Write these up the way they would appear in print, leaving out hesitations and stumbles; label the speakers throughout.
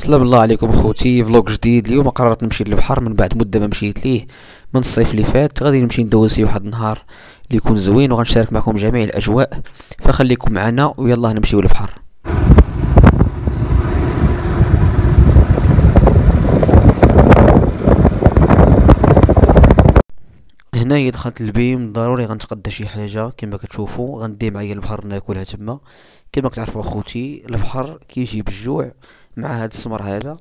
Speaker 1: سلام الله عليكم خوتي، فلوق جديد. اليوم قررت نمشي للبحر من بعد مده ما مشيت ليه من الصيف اللي فات. غادي نمشي ندوز فيه واحد النهار اللي يكون زوين، وغنشارك معكم جميع الاجواء، فخليكم معنا ويلا نمشيو للبحر. هنايا دخلت البيم، ضروري غنتغدى شي حاجه كما كتشوفوا. غندي معايا البحر ناكلها تما. كما كتعرفوا اخوتي، البحر كيجي بالجوع مع هاد السمر هذا.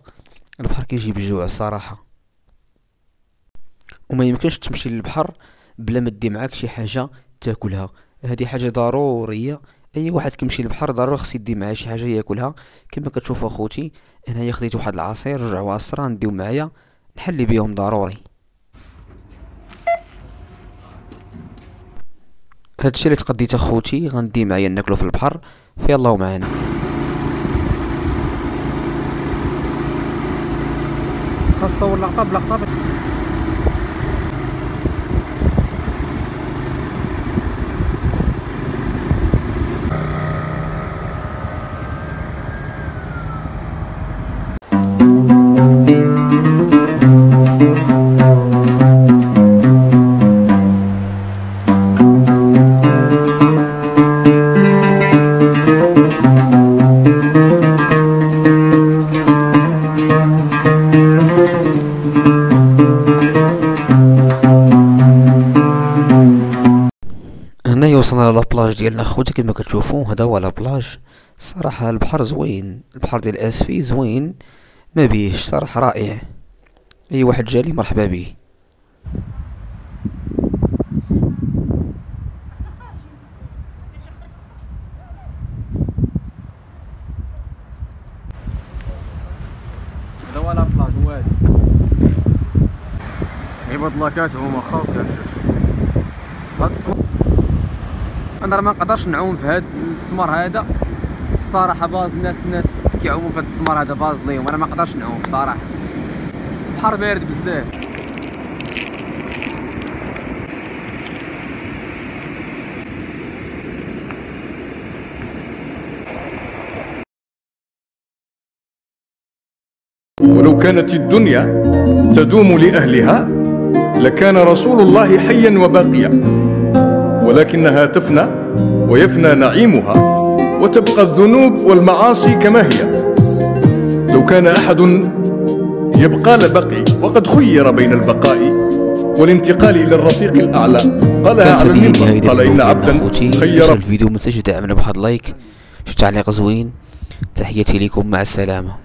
Speaker 1: البحر كيجي بالجوع الصراحه، وما يمكنش تمشي للبحر بلا ما دي معاك شي حاجه تاكلها. هذه حاجه ضروريه، اي واحد كيمشي للبحر ضروري خص يدي معاه شي حاجه ياكلها. كما كتشوفوا اخوتي، هنايا خديت واحد العصير جوج عواصر نديو معايا نحلي بيهم ضروري. هادشي اللي تقديت اخوتي غندي معايا ناكلو في البحر، فيلا معانا.
Speaker 2: خاص تصور لقطه بلقطه.
Speaker 1: هنايا وصلنا لابلاج ديالنا اخوتي، كما كتشوفوا هذا هو لابلاج. الصراحه البحر زوين، البحر ديال اسفي زوين ما بيش، صراحه رائع. اي واحد جالي مرحبا به.
Speaker 2: هذا هو لابلاج وادي عباد الله. كاتهم واخا هاد السمر انا ما نقدرش نعوم في هاد السمر هذا الصراحه. باز الناس كيعوموا في هاد السمر هذا باز ليهم، انا ما نقدرش نعوم صراحه. البحر بارد بزاف.
Speaker 3: ولو كانت الدنيا تدوم لأهلها لكان رسول الله حيا وباقيا، ولكنها تفنى ويفنى نعيمها، وتبقى الذنوب والمعاصي كما هي. لو كان أحد يبقى لبقي، وقد خير بين البقاء والانتقال إلى الرفيق الأعلى. قالها على المنبر، قال إن عبدا خير.
Speaker 1: الفيديو متنساش تدعمنا بواحد لايك، شي تعليق زوين. تحياتي لكم، مع السلامه.